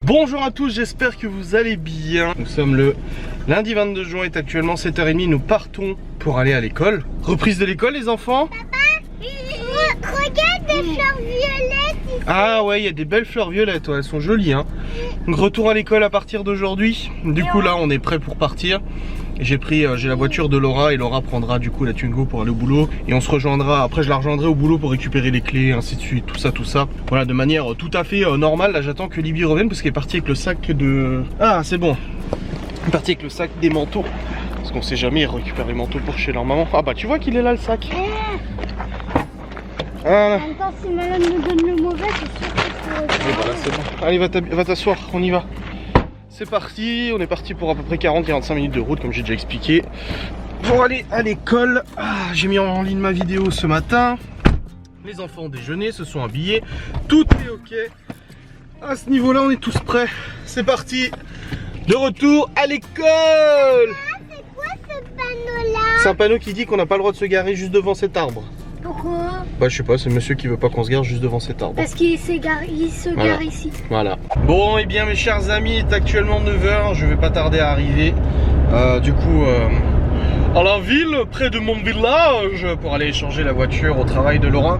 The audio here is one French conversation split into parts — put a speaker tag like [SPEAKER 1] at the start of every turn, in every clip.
[SPEAKER 1] Bonjour à tous, j'espère que vous allez bien. Nous sommes le lundi 22 juin, il est actuellement 7h30, nous partons pour aller à l'école. Reprise de l'école les enfants?
[SPEAKER 2] Papa, regarde des fleurs violettes ici.
[SPEAKER 1] Ah ouais, il y a des belles fleurs violettes, ouais, elles sont jolies hein. Donc retour à l'école à partir d'aujourd'hui. Du coup là on est prêt pour partir. J'ai la voiture de Laura et Laura prendra du coup la Twingo pour aller au boulot. Et on se rejoindra, après je la rejoindrai au boulot pour récupérer les clés, ainsi de suite, tout ça. Voilà, de manière tout à fait normale. Là j'attends que Libby revienne parce qu'elle est partie avec le sac de... Ah c'est bon, elle est partie avec le sac des manteaux. Parce qu'on sait jamais, ils récupèrent les manteaux pour chez leur maman. Ah bah tu vois qu'il est là le sac. Voilà.
[SPEAKER 2] En même temps, si Malone nous donne le mauvais, c'est sûr que
[SPEAKER 1] Voilà, c'est bon. Allez va t'asseoir, on y va. C'est parti, on est parti pour à peu près 40-45 minutes de route comme j'ai déjà expliqué. Pour aller à l'école, j'ai mis en ligne ma vidéo ce matin. Les enfants ont déjeuné, se sont habillés, tout est ok. À ce niveau là on est tous prêts. C'est parti, de retour à l'école.
[SPEAKER 2] c'est quoi ce panneau-là?
[SPEAKER 1] C'est un panneau qui dit qu'on n'a pas le droit de se garer juste devant cet arbre.
[SPEAKER 2] Pourquoi?
[SPEAKER 1] Bah je sais pas, c'est monsieur qui veut pas qu'on se gare juste devant cet arbre.
[SPEAKER 2] Parce qu'il se gare ici.
[SPEAKER 1] Voilà. Bon et bien mes chers amis, il est actuellement 9h, je vais pas tarder à arriver. Du coup à la ville, près de mon village, pour aller échanger la voiture au travail de Laura.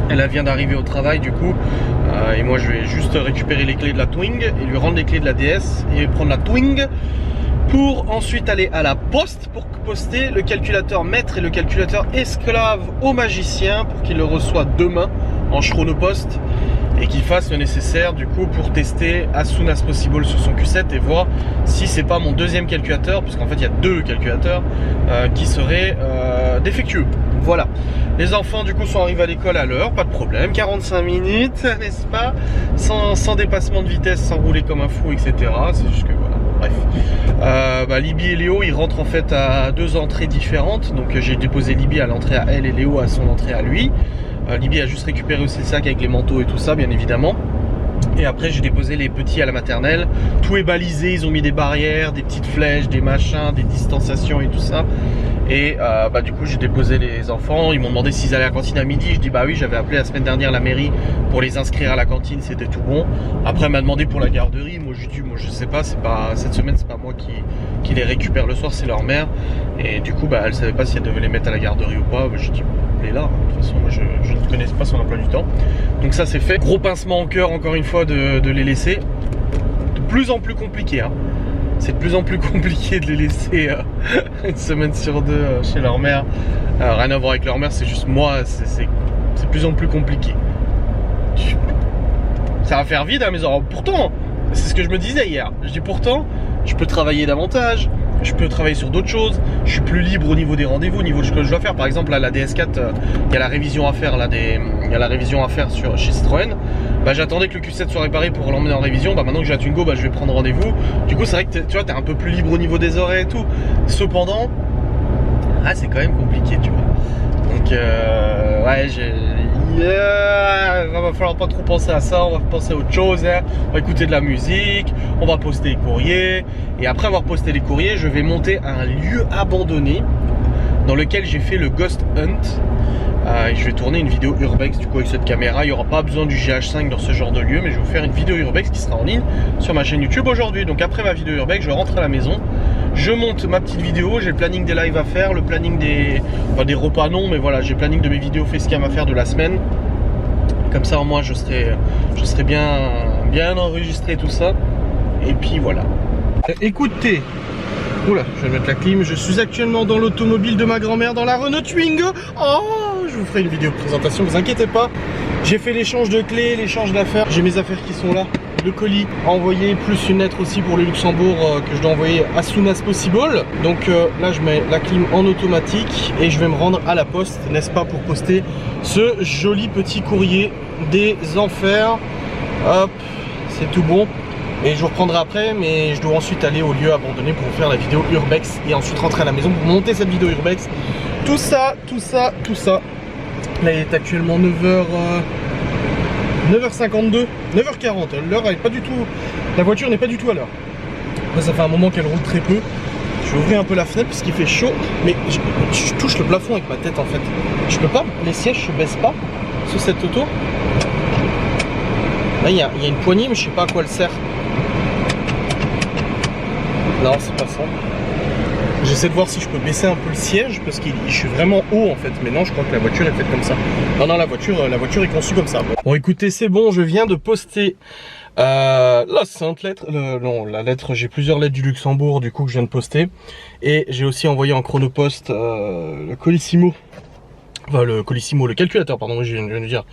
[SPEAKER 1] Elle vient d'arriver au travail du coup. Et moi je vais juste récupérer les clés de la Twing et lui rendre les clés de la DS et prendre la Twing. Pour ensuite aller à la poste pour poster le calculateur maître et le calculateur esclave au magicien pour qu'il le reçoive demain en chronopost et qu'il fasse le nécessaire du coup pour tester as soon as possible sur son Q7 et voir si c'est pas mon deuxième calculateur, puisqu'en fait il y a deux calculateurs qui seraient défectueux. Voilà, les enfants du coup sont arrivés à l'école à l'heure, pas de problème, 45 minutes n'est-ce pas, sans dépassement de vitesse, sans rouler comme un fou, etc. C'est juste que voilà. Bref, Libby et Léo ils rentrent en fait à deux entrées différentes. Donc j'ai déposé Libby à l'entrée à elle et Léo à son entrée à lui. Libby a juste récupéré aussi le sac avec les manteaux et tout ça bien évidemment. Et après j'ai déposé les petits à la maternelle. Tout est balisé, ils ont mis des barrières, des petites flèches, des machins, des distanciations et tout ça. Et du coup j'ai déposé les enfants, ils m'ont demandé s'ils allaient à la cantine à midi. Je dis bah oui, j'avais appelé la semaine dernière la mairie pour les inscrire à la cantine, c'était tout bon. Après elle m'a demandé pour la garderie, moi je dis moi je sais pas, cette semaine c'est pas moi qui les récupère le soir, c'est leur mère. Et du coup elle savait pas si elle devait les mettre à la garderie ou pas. Je dis elle est là, de toute façon moi je ne connais pas son emploi du temps. Donc ça c'est fait. Gros pincement au cœur encore une fois de les laisser. De plus en plus compliqué hein. C'est de plus en plus compliqué de les laisser une semaine sur deux chez leur mère. Rien à voir avec leur mère, c'est juste moi, c'est de plus en plus compliqué. Ça va faire vide à mes oreilles. Pourtant, c'est ce que je me disais hier. Je dis pourtant, je peux travailler davantage, je peux travailler sur d'autres choses, je suis plus libre au niveau des rendez-vous, au niveau de ce que je dois faire. Par exemple, là, la DS4, il y a la révision à faire, il y a la révision à faire chez Citroën. J'attendais que le Q7 soit réparé pour l'emmener en révision. Maintenant que j'ai la Twingo, je vais prendre rendez-vous. Du coup, c'est vrai que tu vois, t'es un peu plus libre au niveau des oreilles et tout. Cependant, c'est quand même compliqué, tu vois. Donc, va falloir pas trop penser à ça. On va penser à autre chose. Hein. On va écouter de la musique. On va poster les courriers. Et après avoir posté les courriers, je vais monter à un lieu abandonné dans lequel j'ai fait le Ghost Hunt. Et je vais tourner une vidéo Urbex du coup avec cette caméra. Il n'y aura pas besoin du GH5 dans ce genre de lieu, mais je vais vous faire une vidéo Urbex qui sera en ligne sur ma chaîne YouTube aujourd'hui. Donc après ma vidéo Urbex, je rentre à la maison, je monte ma petite vidéo, j'ai le planning des lives à faire, le planning des repas non, mais voilà, j'ai le planning de mes vidéos facecam à faire de la semaine. Comme ça au moins je serai bien enregistré tout ça. Et puis voilà. Écoutez. Oula, je vais mettre la clim. Je suis actuellement dans l'automobile de ma grand-mère dans la Renault Twingo. Oh, je vous ferai une vidéo de présentation, vous inquiétez pas. J'ai fait l'échange de clés, l'échange d'affaires. J'ai mes affaires qui sont là. Le colis à envoyer, plus une lettre aussi pour le Luxembourg que je dois envoyer as soon as possible. Donc là, je mets la clim en automatique et je vais me rendre à la poste, n'est-ce pas, pour poster ce joli petit courrier des enfers. Hop, c'est tout bon. Et je vous reprendrai après, mais je dois ensuite aller au lieu abandonné pour faire la vidéo Urbex et ensuite rentrer à la maison pour monter cette vidéo Urbex. Tout ça. Là, il est actuellement 9h52, 9h40. L'heure, elle est pas du tout. La voiture n'est pas du tout à l'heure. Ça fait un moment qu'elle roule très peu. Je vais ouvrir un peu la fenêtre parce qu'il fait chaud, mais je touche le plafond avec ma tête en fait. Je peux pas, les sièges se baissent pas sur cette auto. Là, il y a une poignée, mais je sais pas à quoi elle sert. Non, c'est pas ça. J'essaie de voir si je peux baisser un peu le siège parce que je suis vraiment haut en fait. Mais non, je crois que la voiture est faite comme ça. Non, non, la voiture est conçue comme ça. Bon, écoutez, c'est bon, je viens de poster la sainte lettre. Non, la lettre, j'ai plusieurs lettres du Luxembourg du coup que je viens de poster. Et j'ai aussi envoyé en chronopost le Colissimo. Enfin, le Colissimo, le calculateur, pardon, je viens de dire.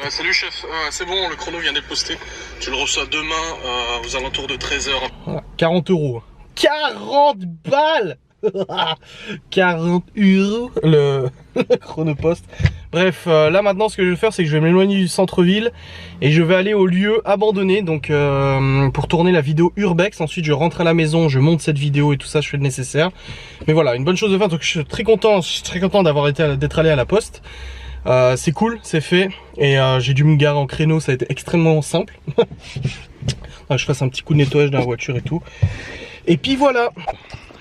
[SPEAKER 1] Salut chef, c'est bon, le chrono vient d'être posté. Tu le reçois demain aux alentours de 13h. Voilà, 40 €. 40 balles. 40 € le chronopost. Bref, là maintenant ce que je vais faire c'est que je vais m'éloigner du centre-ville et je vais aller au lieu abandonné donc pour tourner la vidéo Urbex. Ensuite je rentre à la maison, je monte cette vidéo et tout ça, je fais le nécessaire. Mais voilà, une bonne chose de faire, donc je suis très content d'être allé à la poste. C'est cool, c'est fait et j'ai dû me garer en créneau, ça a été extrêmement simple. Je fasse un petit coup de nettoyage dans la voiture et tout. Et puis voilà.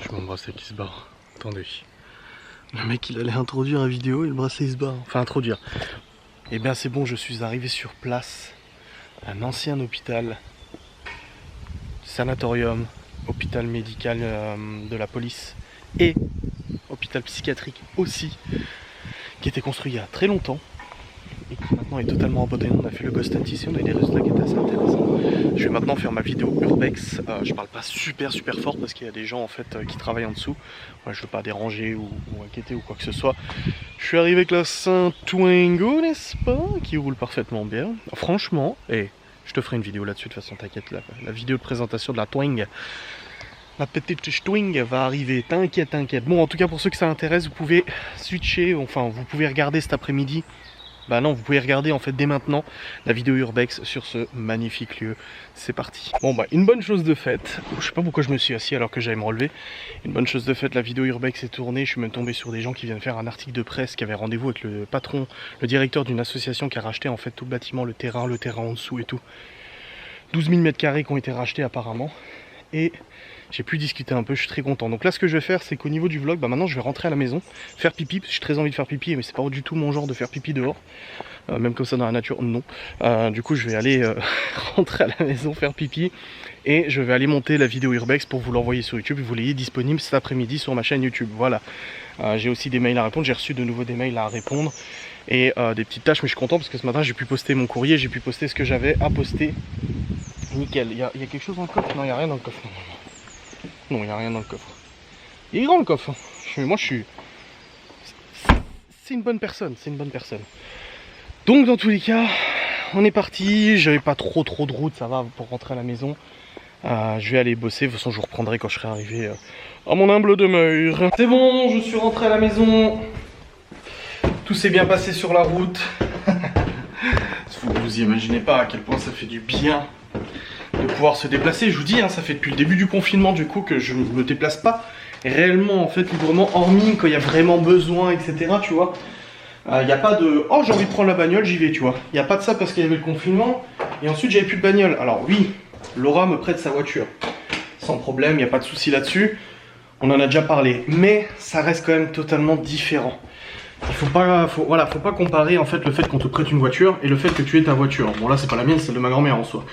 [SPEAKER 1] Je vois mon bracelet qui se barre. Attendez. Le mec il allait introduire la vidéo et le bracelet il se barre. Enfin introduire. Et bien c'est bon, je suis arrivé sur place. Un ancien hôpital. Sanatorium. Hôpital médical de la police. Et hôpital psychiatrique aussi. Qui était construit il y a très longtemps. Et qui maintenant est totalement abandonné. On a fait le ghost hunt ici, on a eu des résultats qui étaient assez intéressants. Je vais maintenant faire ma vidéo Urbex. Je parle pas super fort parce qu'il y a des gens en fait qui travaillent en dessous. Ouais, je veux pas déranger ou inquiéter ou quoi que ce soit. Je suis arrivé avec la Saint-Twingo, n'est-ce pas, qui roule parfaitement bien. Franchement, et je te ferai une vidéo là-dessus de toute façon, t'inquiète. La vidéo de présentation de la Twing. La petite Twing va arriver, t'inquiète. Bon, en tout cas pour ceux que ça intéresse, vous pouvez switcher, enfin vous pouvez regarder cet après-midi. Bah non, vous pouvez regarder en fait dès maintenant la vidéo Urbex sur ce magnifique lieu. C'est parti. Bon bah une bonne chose de faite. Je sais pas pourquoi je me suis assis alors que j'allais me relever. Une bonne chose de faite, la vidéo Urbex est tournée. Je suis même tombé sur des gens qui viennent faire un article de presse, qui avaient rendez-vous avec le patron, le directeur d'une association qui a racheté en fait tout le bâtiment, le terrain en dessous et tout. 12 000 m² qui ont été rachetés apparemment. Et j'ai pu discuter un peu, je suis très content. Donc là ce que je vais faire c'est qu'au niveau du vlog, bah maintenant je vais rentrer à la maison, faire pipi, parce que j'ai très envie de faire pipi, mais c'est pas du tout mon genre de faire pipi dehors. Même comme ça dans la nature, non. Du coup je vais aller rentrer à la maison, faire pipi. Et je vais aller monter la vidéo Urbex pour vous l'envoyer sur YouTube. Vous l'ayez disponible cet après-midi sur ma chaîne YouTube. Voilà. J'ai aussi des mails à répondre, j'ai reçu de nouveau des mails à répondre. Et des petites tâches, mais je suis content parce que ce matin j'ai pu poster mon courrier, j'ai pu poster ce que j'avais à poster. Nickel. Il y a quelque chose dans le coffre? Non, il n'y a rien dans le coffre. Non, il n'y a rien dans le coffre. Il est grand le coffre. Moi, je suis... C'est une bonne personne, c'est une bonne personne. Donc, dans tous les cas, on est parti. J'avais pas trop de route, ça va pour rentrer à la maison. Je vais aller bosser. De toute façon, je vous reprendrai quand je serai arrivé à mon humble demeure. C'est bon, je suis rentré à la maison. Tout s'est bien passé sur la route. Vous imaginez pas à quel point ça fait du bien de pouvoir se déplacer. Je vous dis, hein, ça fait depuis le début du confinement du coup que je ne me déplace pas réellement en fait librement, hormis quand il y a vraiment besoin, etc. Tu vois, il n'y a pas de oh j'ai envie de prendre la bagnole, j'y vais, tu vois. Il n'y a pas de ça parce qu'il y avait le confinement et ensuite j'avais plus de bagnole. Alors oui, Laura me prête sa voiture sans problème, il n'y a pas de souci là-dessus. On en a déjà parlé, mais ça reste quand même totalement différent. Il faut pas comparer en fait le fait qu'on te prête une voiture et le fait que tu aies ta voiture. Bon là c'est pas la mienne, c'est celle de ma grand-mère en soi.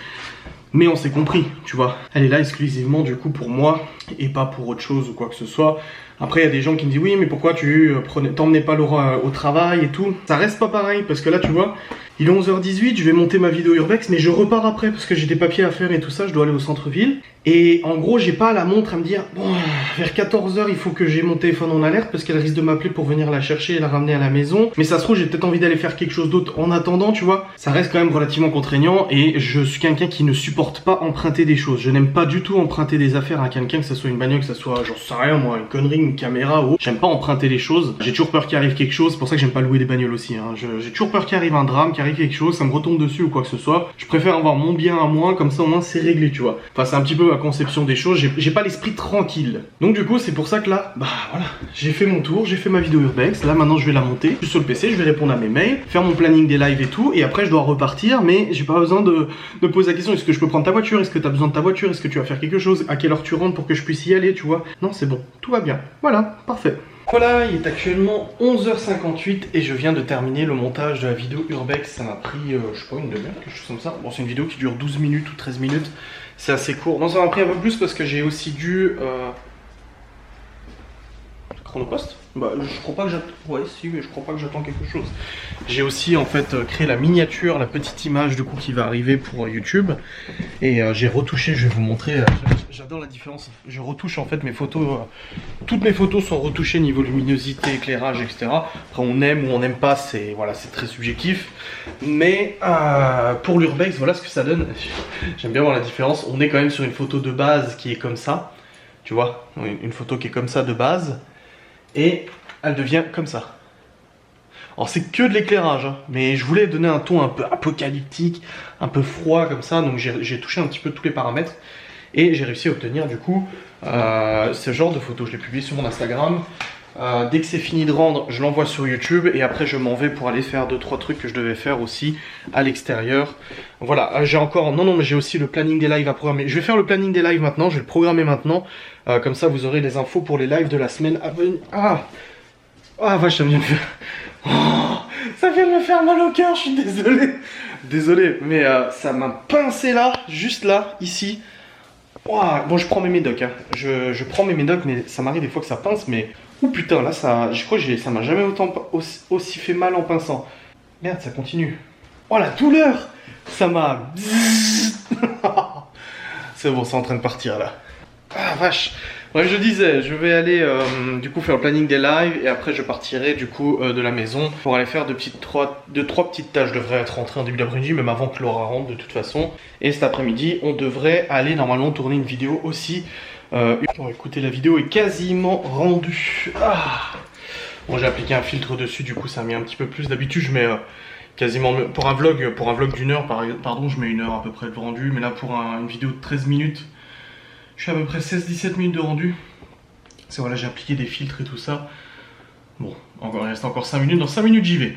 [SPEAKER 1] Mais on s'est compris, tu vois. Elle est là exclusivement du coup pour moi et pas pour autre chose ou quoi que ce soit. Après il y a des gens qui me disent oui mais pourquoi tu t'emmenais pas Laura au travail et tout. Ça reste pas pareil parce que là tu vois, il est 11h18, je vais monter ma vidéo Urbex mais je repars après parce que j'ai des papiers à faire et tout ça, je dois aller au centre-ville. Et en gros j'ai pas la montre à me dire bon vers 14h il faut que j'ai mon téléphone en alerte parce qu'elle risque de m'appeler pour venir la chercher et la ramener à la maison. Mais ça se trouve j'ai peut-être envie d'aller faire quelque chose d'autre en attendant, tu vois. Ça reste quand même relativement contraignant et je suis quelqu'un qui ne supporte pas emprunter des choses. Je n'aime pas du tout emprunter des affaires à quelqu'un, que ça soit une bagnole, que ça soit j'en sais rien moi, une connerie, une caméra ou autre. J'aime pas emprunter les choses. J'ai toujours peur qu'il arrive quelque chose, c'est pour ça que j'aime pas louer des bagnoles aussi, hein. J'ai toujours peur qu'il arrive un drame, qu'il arrive quelque chose, ça me retombe dessus ou quoi que ce soit. Je préfère avoir mon bien à moi, comme ça au moins c'est réglé, tu vois. Enfin c'est un petit peu ma conception des choses, j'ai pas l'esprit tranquille. Donc du coup c'est pour ça que là, bah voilà, j'ai fait mon tour, j'ai fait ma vidéo Urbex, là maintenant je vais la monter, je suis sur le PC, je vais répondre à mes mails, faire mon planning des lives et tout, et après je dois repartir, mais j'ai pas besoin de poser la question, est-ce que je peux prendre ta voiture, est-ce que t'as besoin de ta voiture, est-ce que tu vas faire quelque chose, à quelle heure tu rentres pour que je puisse y aller, tu vois. Non c'est bon, tout va bien, voilà, parfait. Voilà, il est actuellement 11h58 et je viens de terminer le montage de la vidéo Urbex. Ça m'a pris, je sais pas, une demi-heure, quelque chose comme ça. Bon, c'est une vidéo qui dure 12 minutes ou 13 minutes. C'est assez court. Non, ça m'a pris un peu plus parce que j'ai aussi dû... Chronopost ? Bah, je crois pas que j'attends... Ouais, si, mais je crois pas que j'attends quelque chose. J'ai aussi, en fait, créé la miniature, la petite image, du coup, qui va arriver pour YouTube. Et j'ai retouché, je vais vous montrer. J'adore la différence. Je retouche, en fait, mes photos. Toutes mes photos sont retouchées niveau luminosité, éclairage, etc. Après, on aime ou on n'aime pas, c'est voilà, c'est très subjectif. Mais pour l'Urbex, voilà ce que ça donne. J'aime bien voir la différence. On est quand même sur une photo de base qui est comme ça. Tu vois, une photo qui est comme ça de base. Et elle devient comme ça. Alors c'est que de l'éclairage, hein, mais je voulais donner un ton un peu apocalyptique, un peu froid comme ça, donc j'ai touché un petit peu tous les paramètres. Et j'ai réussi à obtenir du coup ce genre de photo. Je l'ai publié sur mon Instagram. Dès que c'est fini de rendre, je l'envoie sur YouTube et après je m'en vais pour aller faire 2-3 trucs que je devais faire aussi à l'extérieur. Voilà, j'ai encore... Non, mais j'ai aussi le planning des lives à programmer. Je vais faire le planning des lives maintenant, je vais le programmer maintenant. Comme ça, vous aurez les infos pour les lives de la semaine à venir. Ah vache, ça vient de faire... Oh, ça vient de me faire mal au cœur, je suis désolé. Désolé, mais ça m'a pincé là, juste là, ici. Wow. Bon, je prends mes médocs, hein. Je prends mes médocs, mais ça m'arrive des fois que ça pince, mais... Oh putain, là, je crois que ça m'a jamais aussi fait mal en pinçant. Merde, ça continue. Oh, la douleur! Ça m'a... C'est bon, c'est en train de partir, là. Ah, vache. Ouais, je disais, je vais aller, du coup, faire le planning des lives, et après, je partirai, du coup, de la maison pour aller faire trois petites tâches. Je devrais être rentré en début d'après-midi, même avant que Laura rentre, de toute façon. Et cet après-midi, on devrait aller, normalement, tourner une vidéo aussi. Bon, écoutez, la vidéo est quasiment rendue. Bon, j'ai appliqué un filtre dessus, du coup ça a mis un petit peu plus. D'habitude je mets quasiment, pour un vlog d'une heure, pardon, je mets 1 heure à peu près de rendu. Mais là pour une vidéo de 13 minutes, je suis à peu près 16-17 minutes de rendu. C'est voilà, j'ai appliqué des filtres et tout ça. Bon, il reste encore 5 minutes, dans 5 minutes j'y vais.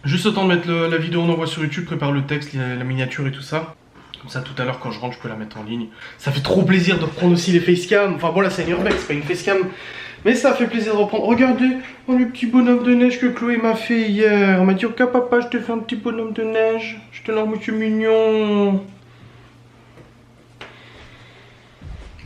[SPEAKER 1] Juste le temps de mettre la vidéo en envoi sur YouTube, prépare le texte, la miniature et tout ça. Comme ça, tout à l'heure, quand je rentre, je peux la mettre en ligne. Ça fait trop plaisir de reprendre aussi les facecam. Enfin, bon, là, c'est une Urbex, c'est pas une facecam. Mais ça fait plaisir de reprendre. Regardez, le petit bonhomme de neige que Chloé m'a fait hier. Elle m'a dit, ok, papa, je te fais un petit bonhomme de neige. Je te l'envoie, monsieur mignon.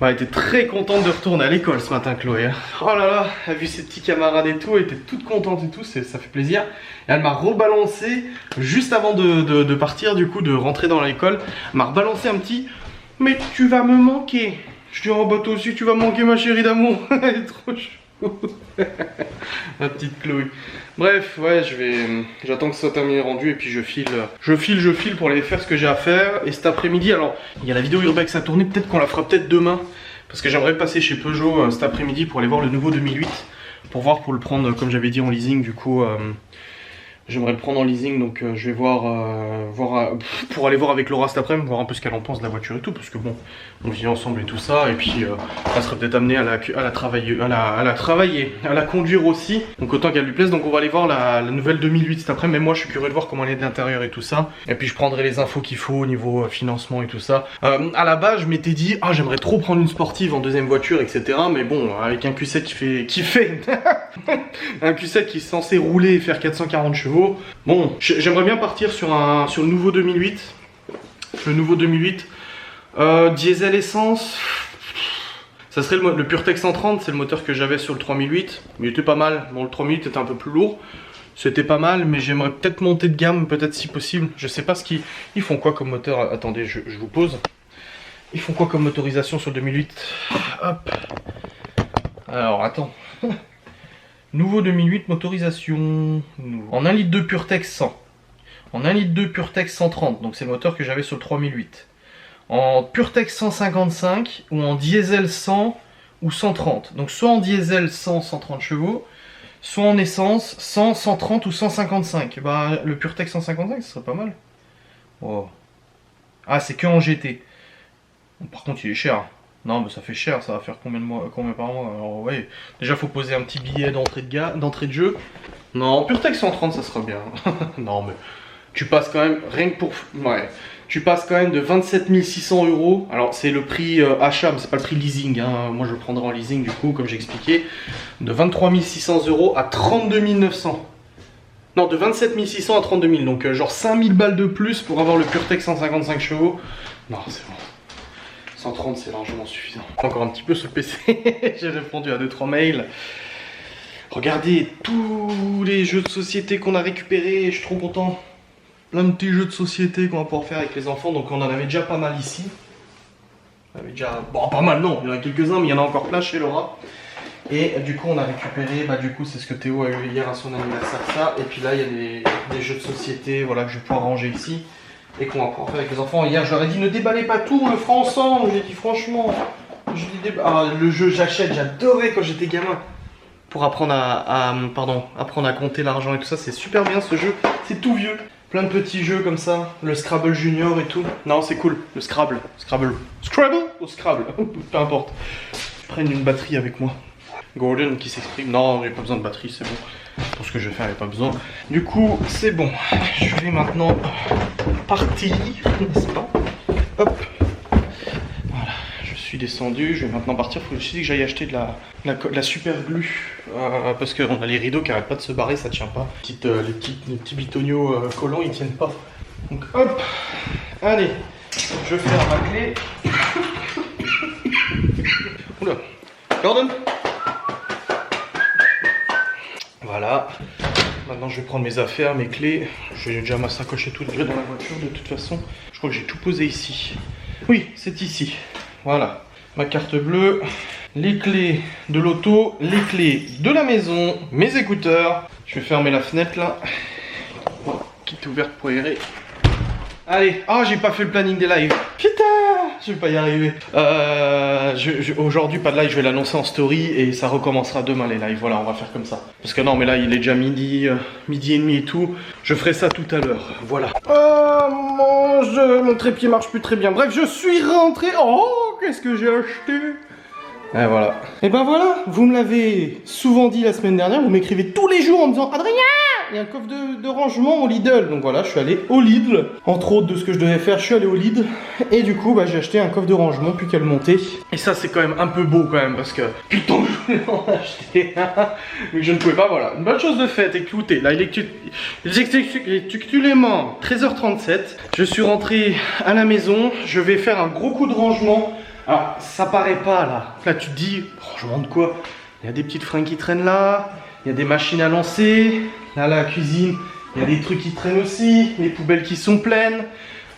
[SPEAKER 1] Bah, elle était très contente de retourner à l'école ce matin, Chloé. Oh là là, elle a vu ses petits camarades et tout, elle était toute contente et tout, ça fait plaisir. Et elle m'a rebalancé, juste avant de partir, du coup, de rentrer dans l'école, elle m'a rebalancé un petit « Mais tu vas me manquer !» Je dis « Oh bah toi aussi tu vas me manquer ma chérie d'amour !» Elle est trop chou. La petite Chloé. Bref, ouais, j'attends que ça soit terminé rendu et puis je file pour aller faire ce que j'ai à faire. Et cet après-midi, alors, il y a la vidéo Urbex à tourner, peut-être qu'on la fera peut-être demain. Parce que j'aimerais passer chez Peugeot cet après-midi pour aller voir le nouveau 2008. Pour le prendre, comme j'avais dit, en leasing, du coup... J'aimerais le prendre en leasing, donc je vais voir pour aller voir avec Laura cet après-midi, voir un peu ce qu'elle en pense de la voiture et tout, parce que bon, on vit ensemble et tout ça, et puis elle serait peut-être amenée à la travailler, à la conduire aussi, donc autant qu'elle lui plaise. Donc on va aller voir la nouvelle 2008 cet après-midi, mais moi je suis curieux de voir comment elle est de l'intérieur et tout ça, et puis je prendrai les infos qu'il faut au niveau financement et tout ça. À la base je m'étais dit, j'aimerais trop prendre une sportive en deuxième voiture, etc., mais bon, avec un Q7 qui fait un Q7 qui est censé rouler et faire 440 chevaux. Bon, j'aimerais bien partir sur le nouveau 2008. Le nouveau 2008. Diesel essence. Ça serait le PureTech 130, c'est le moteur que j'avais sur le 3008. Il était pas mal. Bon, le 3008 était un peu plus lourd. C'était pas mal, mais j'aimerais peut-être monter de gamme, peut-être si possible. Je sais pas ils font quoi comme moteur. Attendez, je vous pose. Ils font quoi comme motorisation sur le 2008? Hop. Alors, attends. Nouveau 2008, motorisation en 1,2 litre PureTech 100. En 1,2 litre PureTech 130, donc c'est le moteur que j'avais sur le 3008. En PureTech 155 ou en diesel 100 ou 130. Donc soit en diesel 100, 130 chevaux, soit en essence 100, 130 ou 155. Bah le PureTech 155, ce serait pas mal. Oh. Ah, c'est que en GT. Par contre, il est cher. Non, mais ça fait cher, ça va faire combien par mois? Alors, ouais, déjà faut poser un petit billet d'entrée de jeu. Non, PureTech 130 ça sera bien. Non, mais tu passes quand même, rien que pour... Ouais, tu passes quand même de 27 600 €. Alors c'est le prix achat, mais c'est pas le prix leasing, hein. Moi je le prendrai en leasing du coup, comme j'ai expliqué. De 23 600 € à 32 900. Non, de 27 600 à 32 000, donc genre 5000 balles de plus pour avoir le PureTech 155 chevaux. Non, c'est bon. 130, c'est largement suffisant. Encore un petit peu sur le PC, j'ai répondu à 2-3 mails. Regardez tous les jeux de société qu'on a récupérés, je suis trop content. Plein de petits jeux de société qu'on va pouvoir faire avec les enfants, donc on en avait déjà pas mal ici. On avait déjà, bon pas mal non, il y en a quelques-uns, mais il y en a encore plein chez Laura. Et du coup on a récupéré, du coup c'est ce que Théo a eu hier à son anniversaire, ça. Et puis là il y a des jeux de société, voilà, que je vais pouvoir ranger ici. Et qu'on va pouvoir faire avec les enfants. Hier je leur ai dit ne déballez pas tout, on le fera ensemble. J'ai dit franchement, le jeu j'achète, j'adorais quand j'étais gamin. Pour apprendre apprendre à compter l'argent et tout ça, c'est super bien ce jeu, c'est tout vieux. Plein de petits jeux comme ça, le Scrabble Junior et tout. Non c'est cool, le Scrabble ou Scrabble, peu importe. Je prenne une batterie avec moi. Gordon qui s'exprime, non j'ai pas besoin de batterie, c'est bon. Pour ce que je vais faire, il n'y a pas besoin. Du coup, c'est bon. Je vais maintenant partir, n'est-ce pas? Hop. Voilà, je suis descendu. Je vais maintenant partir. Il faut aussi que j'aille acheter de la super glue. Parce qu'on a les rideaux qui n'arrêtent pas de se barrer, ça tient pas. Les petits bitoniaux collants, ils tiennent pas. Donc hop. Allez, je ferme ma clé. Oula. Gordon. Voilà, maintenant je vais prendre mes affaires, mes clés. J'ai déjà ma sacoche et tout dans la voiture de toute façon. Je crois que j'ai tout posé ici. Oui, c'est ici. Voilà, ma carte bleue, les clés de l'auto, les clés de la maison, mes écouteurs. Je vais fermer la fenêtre là, qui est ouverte pour aérer. Allez, j'ai pas fait le planning des lives. Putain, je vais pas y arriver. Aujourd'hui, pas de live, je vais l'annoncer en story et ça recommencera demain les lives. Voilà, on va faire comme ça. Parce que non, mais là, il est déjà midi et demi et tout. Je ferai ça tout à l'heure. Voilà. Mon trépied marche plus très bien. Bref, je suis rentré. Oh, qu'est-ce que j'ai acheté? Et voilà. Et ben voilà, vous me l'avez souvent dit la semaine dernière, vous m'écrivez tous les jours en me disant Adrien, il y a un coffre de rangement au Lidl. Donc voilà, je suis allé au Lidl. Entre autres de ce que je devais faire, je suis allé au Lidl. Et du coup, j'ai acheté un coffre de rangement, plus qu'à le monter. Et ça, c'est quand même un peu beau quand même, parce que putain, je voulais en acheter un. Mais je ne pouvais pas, voilà. Une bonne chose de faite, écoutez, là, il est actuellement 13h37. Je suis rentré à la maison, je vais faire un gros coup de rangement. Alors, ça paraît pas là. Là, tu te dis, rangement de quoi? Il y a des petites fringues qui traînent là, il y a des machines à lancer. Là, la cuisine, il y a des trucs qui traînent aussi, les poubelles qui sont pleines.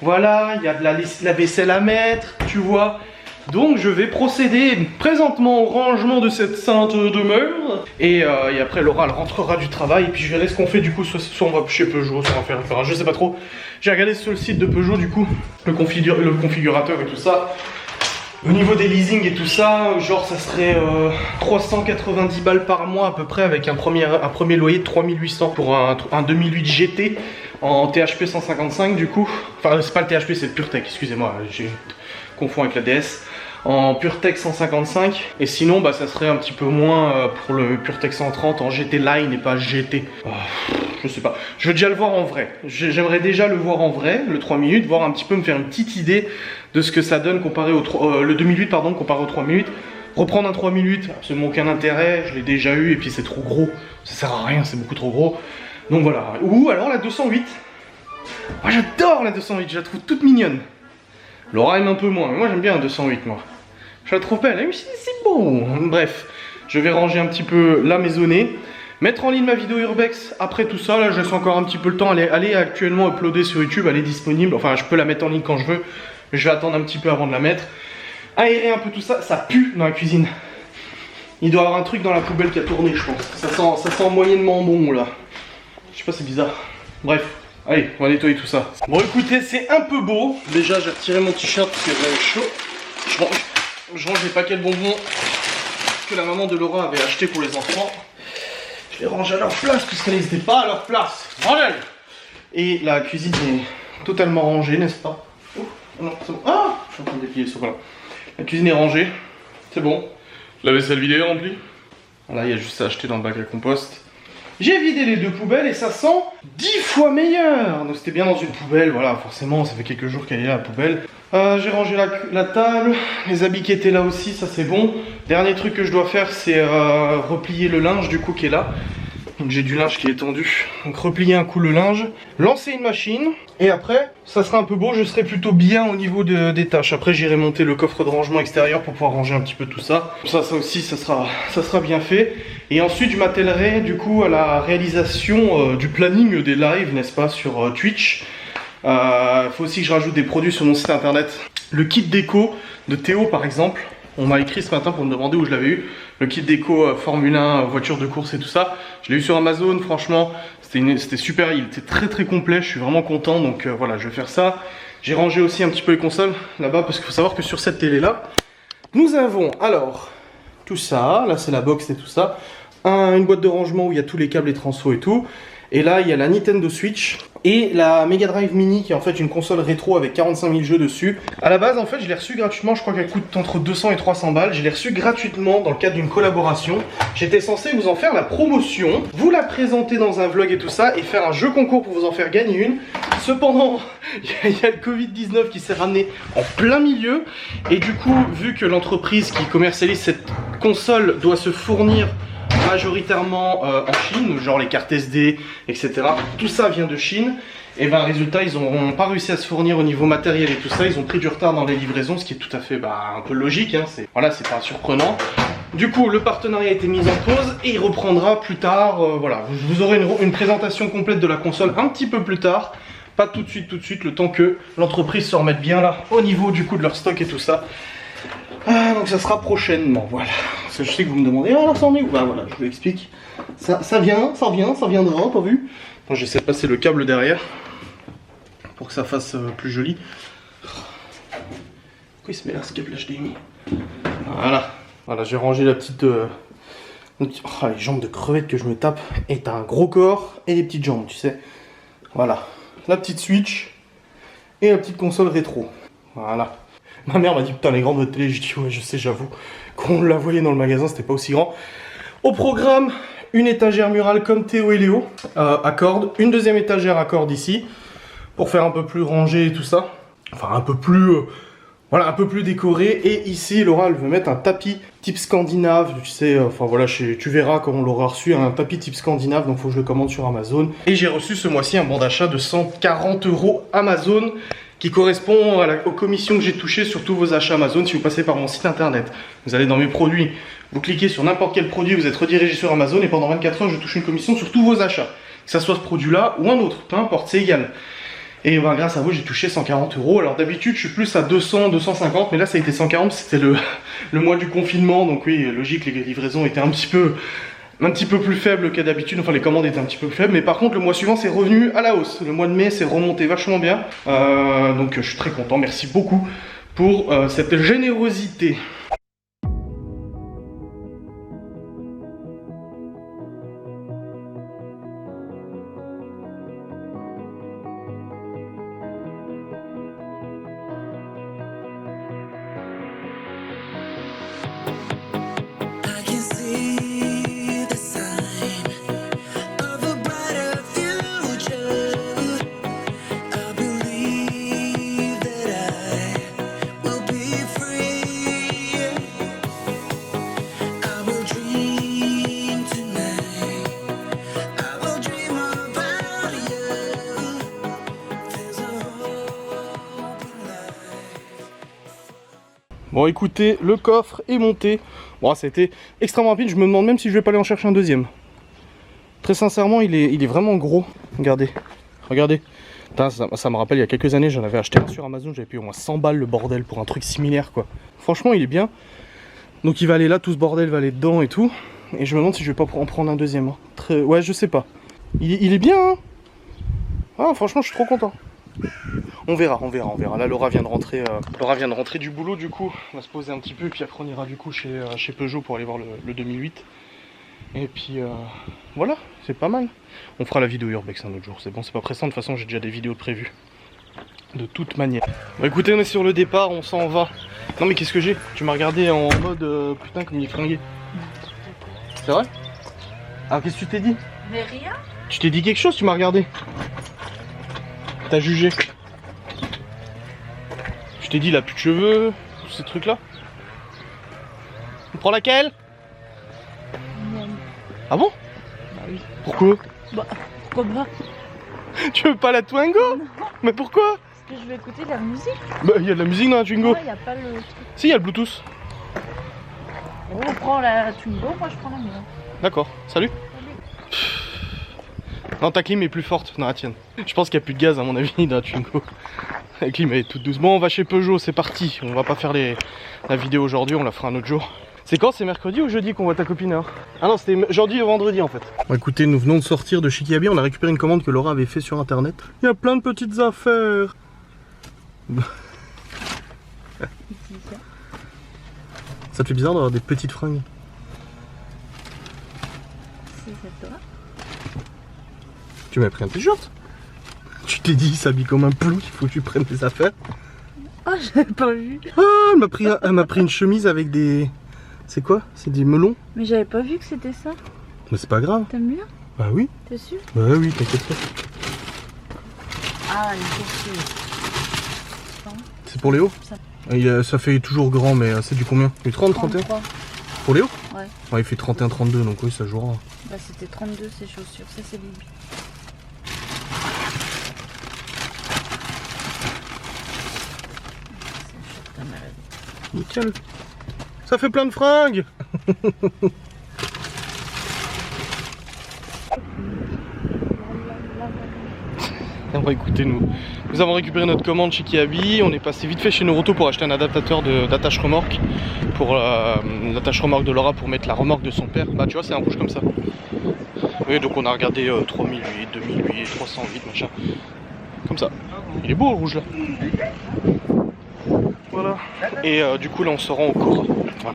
[SPEAKER 1] Voilà, il y a de la vaisselle à mettre, tu vois. Donc, je vais procéder présentement au rangement de cette sainte demeure. Et après, Laura, elle rentrera du travail. Et puis, je verrai ce qu'on fait du coup. Soit on va chez Peugeot, soit on va faire, je sais pas trop. J'ai regardé sur le site de Peugeot, du coup, le configurateur et tout ça. Au niveau des leasing et tout ça, genre ça serait 390 balles par mois à peu près avec un premier loyer de 3800 pour un 2008 GT en THP 155 du coup. Enfin c'est pas le THP, c'est le PureTech, excusez-moi, j'ai confonds avec la DS. En PureTech 155 et sinon ça serait un petit peu moins pour le PureTech 130 en GT Line et pas GT. Je sais pas, je veux déjà le voir en vrai. J'aimerais déjà le voir en vrai, le 3 minutes, voir un petit peu, me faire une petite idée de ce que ça donne comparé au le 2008 pardon, comparé au 3 minutes. Reprendre un 3 minutes, absolument aucun intérêt, je l'ai déjà eu et puis c'est trop gros, ça sert à rien, c'est beaucoup trop gros. Donc voilà, ou alors la 208. Moi j'adore la 208, je la trouve toute mignonne. Laura aime un peu moins, mais moi j'aime bien la 208 moi. Je la trouve belle, c'est bon. Bref, je vais ranger un petit peu la maisonnée. Mettre en ligne ma vidéo Urbex après tout ça, là je laisse encore un petit peu le temps. Elle est actuellement uploadée sur YouTube, elle est disponible. Enfin, je peux la mettre en ligne quand je veux. Je vais attendre un petit peu avant de la mettre. Aérer un peu tout ça, ça pue dans la cuisine. Il doit y avoir un truc dans la poubelle qui a tourné, je pense. Ça sent moyennement bon là. Je sais pas, c'est bizarre. Bref, allez, on va nettoyer tout ça. Bon écoutez, c'est un peu beau. Déjà, j'ai retiré mon t-shirt parce que j'avais chaud. Je range les paquets de bonbons que la maman de Laura avait acheté pour les enfants. Je les range à leur place puisqu'elles n'étaient pas à leur place. Rangez! Et la cuisine est totalement rangée, n'est-ce pas? Oh non, c'est bon. Ah, je suis en train de déplier ce voilà. La cuisine est rangée, c'est bon. La vaisselle vide est remplie. Voilà, il y a juste à acheter dans le bac à compost. J'ai vidé les deux poubelles et ça sent 10 fois meilleur. Donc c'était bien dans une poubelle, voilà, forcément, ça fait quelques jours qu'elle est là, la poubelle. J'ai rangé la table, les habits qui étaient là aussi, ça c'est bon. Dernier truc que je dois faire, c'est replier le linge du coup qui est là. Donc j'ai du linge qui est tendu, donc replier un coup le linge, lancer une machine, et après, ça sera un peu beau, je serai plutôt bien au niveau des tâches. Après j'irai monter le coffre de rangement extérieur pour pouvoir ranger un petit peu tout ça. Ça aussi, ça sera bien fait. Et ensuite je m'attellerai du coup à la réalisation du planning des lives, n'est-ce pas, sur Twitch. Faut aussi que je rajoute des produits sur mon site internet. Le kit déco de Théo par exemple, on m'a écrit ce matin pour me demander où je l'avais eu. Le kit déco Formule 1, voiture de course et tout ça. Je l'ai eu sur Amazon, franchement, c'était super, il était très complet, je suis vraiment content. Donc voilà, je vais faire ça. J'ai rangé aussi un petit peu les consoles là-bas parce qu'il faut savoir que sur cette télé-là, nous avons alors tout ça, là c'est la box et tout ça. Une boîte de rangement où il y a tous les câbles et transfo et tout. Et là, il y a la Nintendo Switch et la Mega Drive Mini qui est en fait une console rétro avec 45 000 jeux dessus. À la base, en fait, je l'ai reçue gratuitement. Je crois qu'elle coûte entre 200 et 300 balles. Je l'ai reçue gratuitement dans le cadre d'une collaboration. J'étais censé vous en faire la promotion, vous la présenter dans un vlog et tout ça et faire un jeu concours pour vous en faire gagner une. Cependant, il y a le Covid-19 qui s'est ramené en plein milieu. Et du coup, vu que l'entreprise qui commercialise cette console doit se fournir majoritairement en Chine, genre les cartes SD, etc. Tout ça vient de Chine. Et ben résultat, ils n'ont pas réussi à se fournir au niveau matériel et tout ça. Ils ont pris du retard dans les livraisons, ce qui est tout à fait un peu logique. Hein. Voilà, c'est pas surprenant. Du coup, le partenariat a été mis en pause et il reprendra plus tard. Voilà, vous aurez une présentation complète de la console un petit peu plus tard. Pas tout de suite, le temps que l'entreprise se remette bien là au niveau du coup de leur stock et tout ça. Donc ça sera prochainement, voilà. Parce que je sais que vous me demandez, alors ça en est où? Bah voilà, je vous explique. Ça viendra, t'as vu? J'essaie de passer le câble derrière pour que ça fasse plus joli. Pourquoi il se met là ce câble HDMI? Voilà, j'ai rangé la petite... les jambes de crevette que je me tape. Et t'as un gros corps et des petites jambes, tu sais. Voilà, la petite Switch et la petite console rétro. Voilà. Ma mère m'a dit putain les grandes votre télé, j'ai dit ouais je sais, j'avoue. Quand on la voyait dans le magasin c'était pas aussi grand. Au programme, une étagère murale comme Théo et Léo à cordes, une deuxième étagère à cordes ici pour faire un peu plus rangé et tout ça. Enfin un peu plus voilà, un peu plus décoré. Et ici Laura elle veut mettre un tapis type scandinave, tu sais, enfin voilà, tu verras quand on l'aura reçu, un tapis type scandinave, donc faut que je le commande sur Amazon. Et j'ai reçu ce mois-ci un bon d'achat de 140 € Amazon qui correspond aux commissions que j'ai touchées sur tous vos achats Amazon si vous passez par mon site internet. Vous allez dans mes produits, vous cliquez sur n'importe quel produit, vous êtes redirigé sur Amazon et pendant 24 heures je touche une commission sur tous vos achats. Que ça soit ce produit-là ou un autre, peu importe, c'est égal. Et ben, grâce à vous j'ai touché 140 €. Alors d'habitude je suis plus à 200, 250, mais là ça a été 140, c'était le mois du confinement, donc oui, logique, les livraisons étaient un petit peu plus faible qu'à d'habitude, enfin les commandes étaient un petit peu plus faibles, mais par contre le mois suivant c'est revenu à la hausse. Le mois de mai c'est remonté vachement bien, donc je suis très content, merci beaucoup pour cette générosité. Bon écoutez, le coffre est monté. Bon ça a été extrêmement rapide, je me demande même si je vais pas aller en chercher un deuxième. Très sincèrement il est vraiment gros. Regardez. Putain, ça me rappelle il y a quelques années j'en avais acheté un sur Amazon, j'avais payé au moins 100 balles le bordel pour un truc similaire quoi. Franchement il est bien. Donc il va aller là, tout ce bordel va aller dedans et tout. Et je me demande si je vais pas en prendre un deuxième. Hein. Ouais je sais pas. Il est bien hein. Ah franchement je suis trop content. On verra. Là Laura vient de rentrer du boulot du coup. On va se poser un petit peu et puis après on ira du coup chez Peugeot pour aller voir le 2008. Et puis voilà, c'est pas mal. On fera la vidéo Urbex un autre jour, c'est bon, c'est pas pressant, de toute façon j'ai déjà des vidéos prévues. De toute manière. Bah écoutez, on est sur le départ, on s'en va. Non mais qu'est-ce que j'ai? Tu m'as regardé en mode putain comme il est fringué. C'est vrai? Ah qu'est-ce que tu t'es dit?
[SPEAKER 3] Mais rien.
[SPEAKER 1] Tu t'es dit quelque chose, tu m'as regardé. T'as jugé. Je t'ai dit, il a plus de cheveux, tous ces trucs-là. On prend laquelle? Ah bon?
[SPEAKER 3] Bah oui.
[SPEAKER 1] Pourquoi?
[SPEAKER 3] Bah, pourquoi pas?
[SPEAKER 1] Tu veux pas la Twingo? Mais pourquoi?
[SPEAKER 3] Parce que je vais écouter de la musique.
[SPEAKER 1] Bah, il y a de la musique dans la Twingo.
[SPEAKER 3] Il n'y a pas le truc.
[SPEAKER 1] Si, il y a le Bluetooth.
[SPEAKER 3] Bon, on prend la Twingo, moi je prends la mienne.
[SPEAKER 1] D'accord, salut. Non, ta clim est plus forte dans la tienne. Je pense qu'il n'y a plus de gaz à mon avis dans la Twingo. La clim elle est toute douce. Bon, on va chez Peugeot, c'est parti. On va pas faire la vidéo aujourd'hui, on la fera un autre jour. C'est quand? C'est mercredi ou jeudi qu'on voit ta copine hein? Ah non, c'était jeudi ou vendredi en fait. Bon, écoutez, nous venons de sortir de chez Kiabi, on a récupéré une commande que Laura avait fait sur internet. Il y a plein de petites affaires. Ça te fait bizarre d'avoir des petites fringues?
[SPEAKER 3] C'est toi.
[SPEAKER 1] Tu m'as pris un t-shirt? Tu t'es dit, il s'habille comme un plou, il faut que tu prennes des affaires.
[SPEAKER 3] Oh, j'avais pas vu.
[SPEAKER 1] Ah, elle m'a pris une chemise avec des... C'est quoi? C'est des melons?
[SPEAKER 3] Mais j'avais pas vu que c'était ça.
[SPEAKER 1] Mais c'est pas grave.
[SPEAKER 3] T'aimes bien?
[SPEAKER 1] Bah oui.
[SPEAKER 3] T'es sûr?
[SPEAKER 1] Bah oui, t'inquiète pas.
[SPEAKER 3] Ah, une course.
[SPEAKER 1] C'est pour Léo? Ça fait toujours grand, mais c'est du combien? Du 30, 31?
[SPEAKER 3] 33.
[SPEAKER 1] Pour Léo?
[SPEAKER 3] Ouais.
[SPEAKER 1] Ouais, il fait 31, 32, donc oui, ça jouera.
[SPEAKER 3] Bah c'était 32 ces chaussures, ça c'est Bibi.
[SPEAKER 1] Nickel. Ça fait plein de fringues. Bon, écoutez, nous avons récupéré notre commande chez Kiabi. On est passé vite fait chez Noroto pour acheter un adaptateur d'attache remorque pour l'attache remorque de Laura pour mettre la remorque de son père. Bah tu vois, c'est un rouge comme ça. Oui, donc on a regardé 3008, 2008, 308, machin. Comme ça. Il est beau le rouge là. Voilà. Et du coup là on se rend au Cora.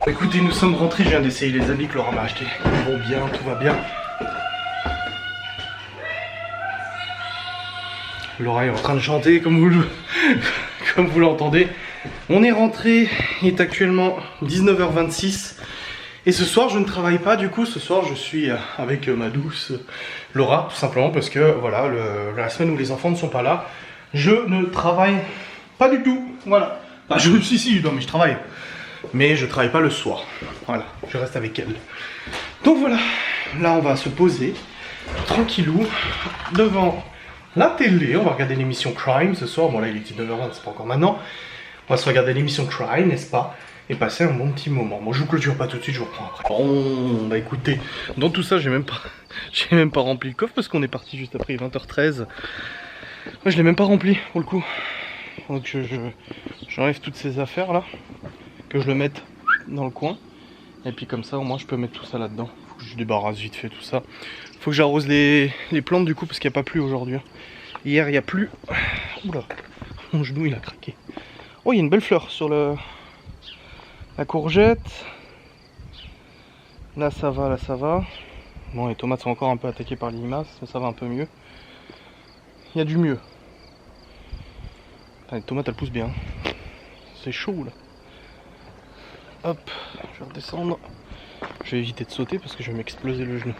[SPEAKER 1] Écoutez, nous sommes rentrés, je viens d'essayer les habits que Laura m'a achetés. Ils vont bien, tout va bien. Laura est en train de chanter comme vous l'entendez. On est rentré, il est actuellement 19h26. Et ce soir je ne travaille pas, du coup ce soir je suis avec ma douce Laura, tout simplement parce que voilà, la semaine où les enfants ne sont pas là, je ne travaille pas du tout. Voilà. Bah, si, non mais je travaille. Mais je travaille pas le soir. Voilà, je reste avec elle. Donc voilà, là on va se poser tranquillou devant la télé. On va regarder l'émission Crime ce soir. Bon là il est 19h20, c'est pas encore maintenant. On va se regarder l'émission Crime, n'est-ce pas? Et passer un bon petit moment. Moi je vous clôture pas tout de suite, je vous reprends après. Bon bah écoutez, dans tout ça j'ai même pas rempli le coffre parce qu'on est parti juste après 20h13. Moi je l'ai même pas rempli pour le coup. Donc j'enlève toutes ces affaires là, que je le mette dans le coin. Et puis comme ça au moins je peux mettre tout ça là-dedans. Faut que je débarrasse vite fait tout ça. Faut que j'arrose les plantes du coup parce qu'il n'y a pas plu aujourd'hui. Hier il n'y a plu. Oula, mon genou il a craqué. Oh il y a une belle fleur sur la courgette. Là ça va, là ça va. Bon les tomates sont encore un peu attaquées par les limaces, mais ça va un peu mieux. Il y a du mieux. Putain, les tomates elles poussent bien. C'est chaud là. Hop, je vais redescendre. Je vais éviter de sauter parce que je vais m'exploser le genou.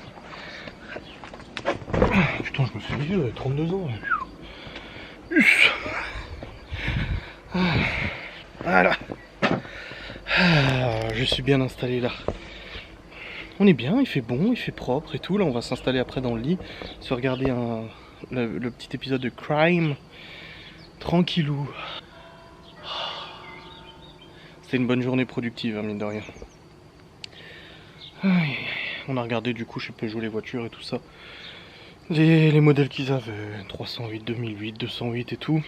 [SPEAKER 1] Putain, je me fais vieux, j'avais 32 ans. Voilà. Je suis bien installé là. On est bien, il fait bon, il fait propre et tout. Là, on va s'installer après dans le lit, se regarder le petit épisode de Crime. Tranquillou. C'était une bonne journée productive, hein, mine de rien. On a regardé du coup chez Peugeot les voitures et tout ça. Les modèles qu'ils avaient, 308, 2008, 208 et tout.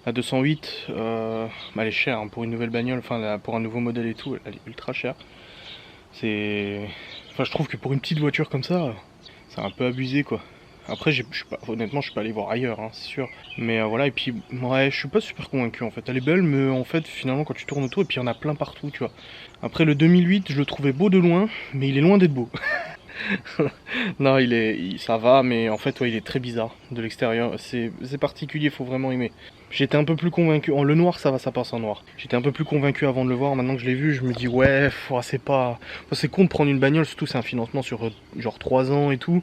[SPEAKER 1] La 208, elle est chère hein, pour une nouvelle bagnole, enfin pour un nouveau modèle et tout, elle est ultra chère. Enfin je trouve que pour une petite voiture comme ça, c'est un peu abusé quoi. Après honnêtement je suis pas allé voir ailleurs, hein, c'est sûr. Mais voilà, et puis ouais, je suis pas super convaincu en fait. Elle est belle mais en fait finalement quand tu tournes autour, et puis il y en a plein partout tu vois. Après le 2008 je le trouvais beau de loin, mais il est loin d'être beau. Non ça va, mais en fait ouais, il est très bizarre de l'extérieur, c'est particulier, faut vraiment aimer. J'étais un peu plus convaincu, en le noir ça va, ça passe en noir. J'étais un peu plus convaincu avant de le voir, maintenant que je l'ai vu je me dis ouais, c'est con de prendre une bagnole, surtout c'est un financement sur genre 3 ans et tout.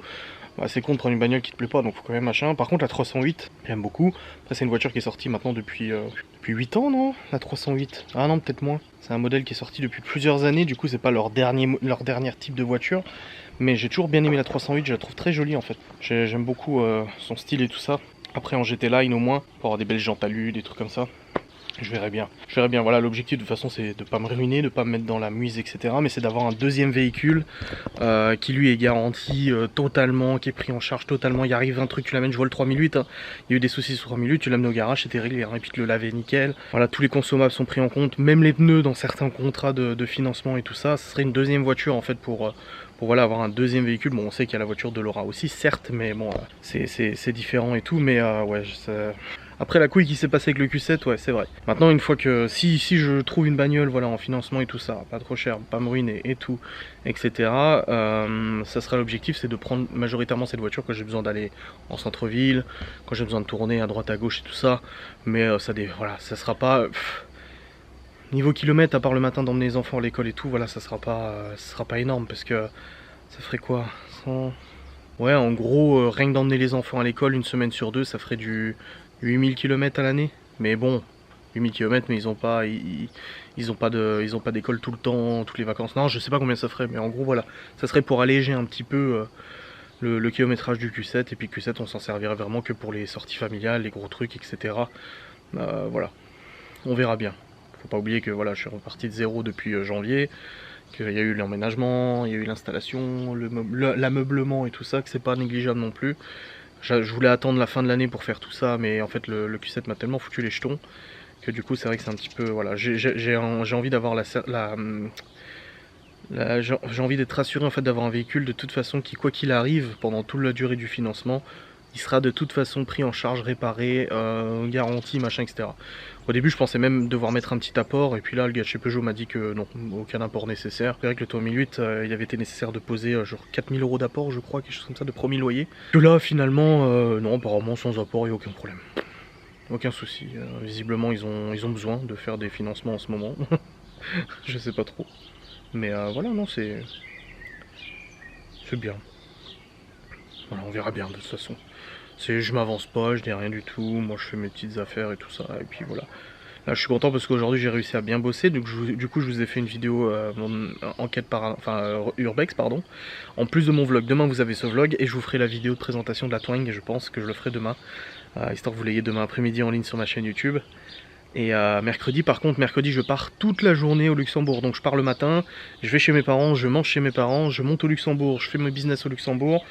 [SPEAKER 1] Bah, c'est con de prendre une bagnole qui te plaît pas, donc faut quand même machin. Par contre la 308, j'aime beaucoup. Après c'est une voiture qui est sortie maintenant depuis 8 ans, non? La 308. Ah non, peut-être moins. C'est un modèle qui est sorti depuis plusieurs années, du coup c'est pas leur dernier type de voiture. Mais j'ai toujours bien aimé la 308, je la trouve très jolie en fait. J'aime beaucoup son style et tout ça. Après en GT Line au moins, pour avoir des belles jantes alu, des trucs comme ça. Je verrai bien. Voilà, l'objectif de toute façon c'est de pas me ruiner, de pas me mettre dans la muise, etc. Mais c'est d'avoir un deuxième véhicule qui lui est garanti totalement, qui est pris en charge totalement. Il arrive un truc, tu l'amènes, je vois le 3008, hein. Il y a eu des soucis sur 3008, tu l'amènes au garage, c'était réglé, hein. Et puis tu le laver nickel. Voilà, tous les consommables sont pris en compte, même les pneus dans certains contrats de financement et tout ça. Ce serait une deuxième voiture en fait pour voilà, avoir un deuxième véhicule. Bon, on sait qu'il y a la voiture de Laura aussi, certes, mais bon, c'est différent et tout. Mais ouais, après la couille qui s'est passée avec le Q7, ouais, c'est vrai. Maintenant, une fois que si je trouve une bagnole, voilà, en financement et tout ça, pas trop cher, pas me ruiner et tout, etc. Ça sera l'objectif, c'est de prendre majoritairement cette voiture quand j'ai besoin d'aller en centre-ville, quand j'ai besoin de tourner à droite à gauche et tout ça. Mais voilà, ça sera pas. Niveau kilomètres, à part le matin d'emmener les enfants à l'école et tout, voilà, ça sera pas énorme parce que ça ferait quoi 100... Ouais, en gros, rien que d'emmener les enfants à l'école une semaine sur deux, ça ferait du 8000 km à l'année. Mais bon, 8000 km, mais ils ont pas d'école tout le temps, toutes les vacances. Non, je sais pas combien ça ferait, mais en gros, voilà, ça serait pour alléger un petit peu le kilométrage du Q7. Et puis Q7, on s'en servirait vraiment que pour les sorties familiales, les gros trucs, etc. Voilà, on verra bien. Faut pas oublier que voilà, je suis reparti de zéro depuis janvier, qu'il y a eu l'emménagement, il y a eu l'installation, l'ameublement et tout ça, que c'est pas négligeable non plus. Je voulais attendre la fin de l'année pour faire tout ça, mais en fait le Q7 m'a tellement foutu les jetons que du coup c'est vrai que c'est un petit peu voilà, j'ai envie d'avoir j'ai envie d'être rassuré en fait d'avoir un véhicule de toute façon qui, quoi qu'il arrive pendant toute la durée du financement, il sera de toute façon pris en charge, réparé, garanti, machin, etc. Au début, je pensais même devoir mettre un petit apport, et puis là, le gars de chez Peugeot m'a dit que non, aucun apport nécessaire. C'est vrai que le 3008, il avait été nécessaire de poser genre 4000 € d'apport, je crois, quelque chose comme ça, de premier loyer. Que là, finalement, non, apparemment, sans apport, il n'y a aucun problème. Aucun souci. Visiblement, ils ont besoin de faire des financements en ce moment. Je sais pas trop. Mais voilà, non, c'est bien. Voilà, on verra bien de toute façon. Je m'avance pas, je dis rien du tout, moi je fais mes petites affaires et tout ça, et puis voilà. Là je suis content parce qu'aujourd'hui j'ai réussi à bien bosser, donc du coup je vous ai fait une vidéo urbex pardon, en plus de mon vlog. Demain vous avez ce vlog et je vous ferai la vidéo de présentation de la Twingue, et je pense que je le ferai demain, histoire que vous l'ayez demain après-midi en ligne sur ma chaîne YouTube. Et mercredi, par contre, je pars toute la journée au Luxembourg. Donc je pars le matin, je vais chez mes parents, je mange chez mes parents, je monte au Luxembourg, je fais mon business au Luxembourg.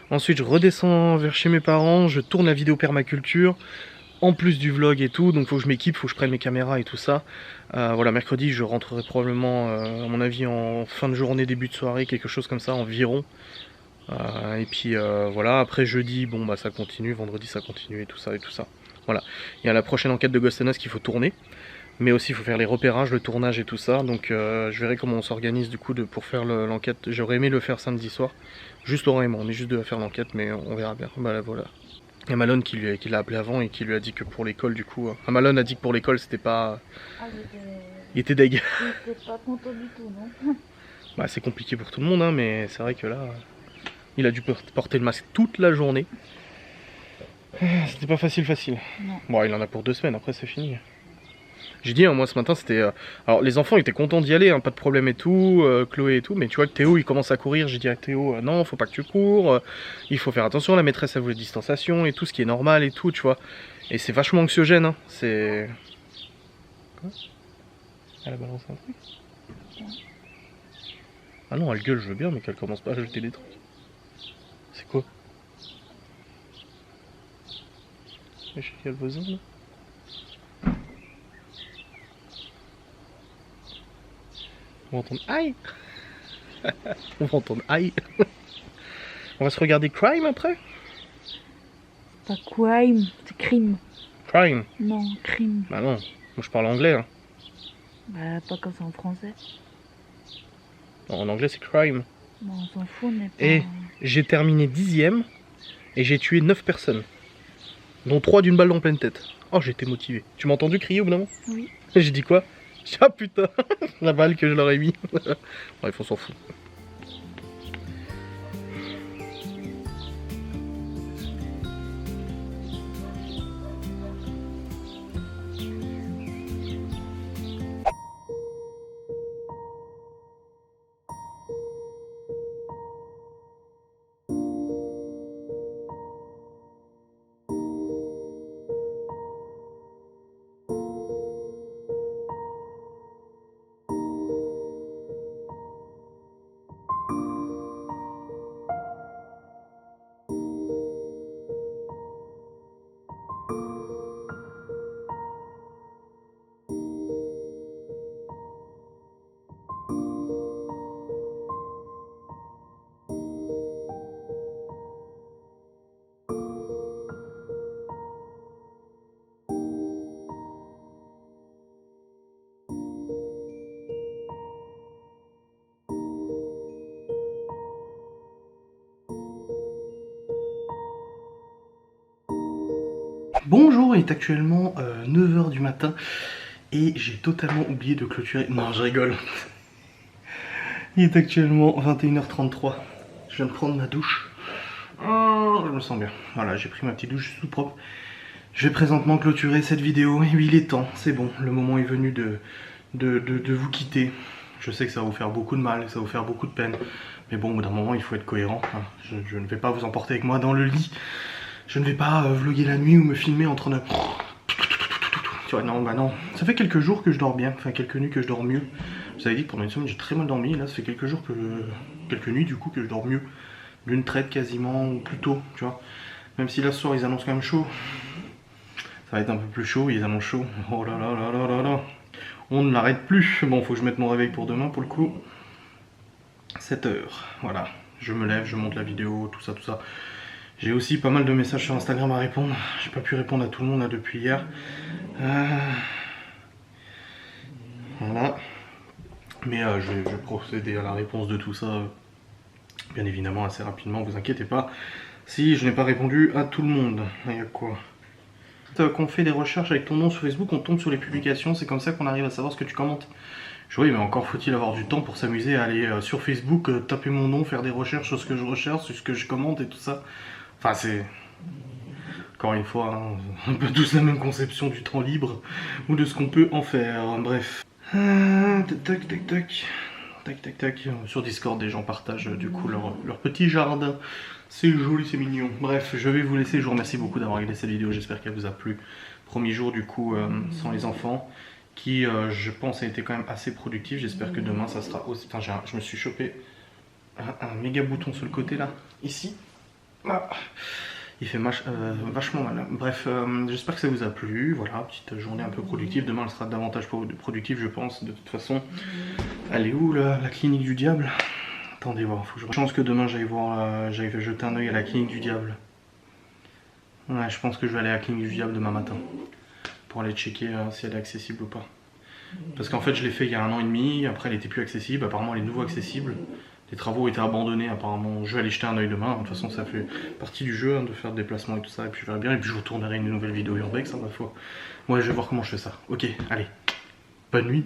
[SPEAKER 1] Ensuite, je redescends vers chez mes parents, je tourne la vidéo permaculture, en plus du vlog et tout. Donc faut que je m'équipe, faut que je prenne mes caméras et tout ça. Voilà, mercredi, je rentrerai probablement, à mon avis, en fin de journée, début de soirée, quelque chose comme ça, environ. Et puis voilà, après jeudi, bon bah ça continue, vendredi ça continue et tout ça. Voilà, il y a la prochaine enquête de Ghost and Us qu'il faut tourner, mais aussi il faut faire les repérages, le tournage et tout ça. Donc je verrai comment on s'organise du coup pour faire l'enquête. J'aurais aimé le faire samedi soir, juste Laurent et moi, on est juste deux à faire l'enquête, mais on verra bien. Bah là, voilà. Il y a Malone qui l'a appelé avant et qui lui a dit que pour l'école du coup... Malone a dit que pour l'école c'était pas... Il était deg.
[SPEAKER 3] Il était pas content du tout, non?
[SPEAKER 1] Bah c'est compliqué pour tout le monde, hein, mais c'est vrai que là... Il a dû porter le masque toute la journée. C'était pas facile.
[SPEAKER 3] Non.
[SPEAKER 1] Bon, il en a pour 2 semaines, après c'est fini. J'ai dit, hein, moi ce matin c'était... Alors les enfants étaient contents d'y aller, hein, pas de problème et tout, Chloé et tout, mais tu vois que Théo il commence à courir, j'ai dit à Théo, non, faut pas que tu cours, il faut faire attention, la maîtresse elle voulait distanciation et tout, ce qui est normal et tout, tu vois. Et c'est vachement anxiogène, hein, c'est... Quoi ? Elle a balancé un truc ? Ah non, elle gueule, je veux bien, mais qu'elle commence pas à jeter des trucs. C'est quoi ? Je sais qu'il y a le voisin là. On va entendre aïe. On va entendre aïe. On va se regarder Crime après.
[SPEAKER 3] Pas crime, c'est crime.
[SPEAKER 1] Crime.
[SPEAKER 3] Non, crime.
[SPEAKER 1] Bah non, moi je parle anglais. Hein.
[SPEAKER 3] Bah pas comme ça en français.
[SPEAKER 1] En anglais c'est crime.
[SPEAKER 3] Bon, on s'en fout, mais pas...
[SPEAKER 1] Et j'ai terminé 10ème et j'ai tué 9 personnes. Dont 3 d'une balle en pleine tête. Oh, j'étais motivé. Tu m'as entendu crier au bout d'un moment ?
[SPEAKER 3] Oui.
[SPEAKER 1] J'ai dit quoi ? Ah putain, la balle que je leur ai mis. Bref, on s'en fout. Bonjour, il est actuellement 9 h du matin et j'ai totalement oublié de clôturer. Non, je rigole. Il est actuellement 21 h 33. Je viens de prendre ma douche. Oh, je me sens bien. Voilà, j'ai pris ma petite douche tout propre. Je vais présentement clôturer cette vidéo. Et oui, il est temps, c'est bon. Le moment est venu de vous quitter. Je sais que ça va vous faire beaucoup de mal, ça va vous faire beaucoup de peine. Mais bon, au bout d'un moment, il faut être cohérent. Je ne vais pas vous emporter avec moi dans le lit. Je ne vais pas vlogger la nuit ou me filmer en train de... Tu vois, non, bah non. Ça fait quelques jours que je dors bien, enfin quelques nuits que je dors mieux. Vous avez dit que pendant une semaine j'ai très mal dormi, là ça fait quelques jours que... quelques nuits du coup que je dors mieux. D'une traite quasiment, ou plus tôt, tu vois. Même si là ce soir ils annoncent quand même chaud. Ça va être un peu plus chaud, ils annoncent chaud. Oh là là là là là là. On ne l'arrête plus. Bon, faut que je mette mon réveil pour demain pour le coup. 7 h, voilà. Je me lève, je monte la vidéo, tout ça, tout ça. J'ai aussi pas mal de messages sur Instagram à répondre. J'ai pas pu répondre à tout le monde là depuis hier. Voilà. Mais je vais procéder à la réponse de tout ça, bien évidemment, assez rapidement, vous inquiétez pas. Si je n'ai pas répondu à tout le monde, il y a quoi? Qu'on fait des recherches avec ton nom sur Facebook, on tombe sur les publications, c'est comme ça qu'on arrive à savoir ce que tu commentes. Oui, mais encore faut-il avoir du temps pour s'amuser à aller sur Facebook, taper mon nom, faire des recherches sur ce que je recherche, sur ce que je commente et tout ça. Enfin, c'est... Encore une fois, hein, un peu tous la même conception du temps libre ou de ce qu'on peut en faire. Bref. Tac, tac, tac. Tac, tac, tac. Sur Discord, des gens partagent du coup leur petit jardin. C'est joli, c'est mignon. Bref, je vais vous laisser. Je vous remercie beaucoup d'avoir regardé cette vidéo. J'espère qu'elle vous a plu. Premier jour du coup sans les enfants. Qui, je pense, a été quand même assez productif. J'espère que demain, ça sera aussi... Enfin, je me suis chopé un méga bouton sur le côté là. Ici. Ah. Il fait vachement mal. Bref, j'espère que ça vous a plu. Voilà, petite journée un peu productive. Demain, elle sera davantage productive, je pense, de toute façon. Elle est où, la clinique du diable? Attendez voir, faut que je pense que demain, j'aille jeter un oeil à la clinique du diable. Ouais, je pense que je vais aller à la clinique du diable demain matin. Pour aller checker si elle est accessible ou pas. Parce qu'en fait, je l'ai fait il y a 1 an et demi. Après, elle était plus accessible. Apparemment, elle est nouveau accessible. Les travaux ont été abandonnés apparemment. Je vais aller jeter un oeil demain. De toute façon, ça fait partie du jeu hein, de faire des déplacements et tout ça. Et puis je verrai bien. Et puis je retournerai une nouvelle vidéo urbex, hein, ma foi. Ouais, je vais voir comment je fais ça. Ok, allez. Bonne nuit.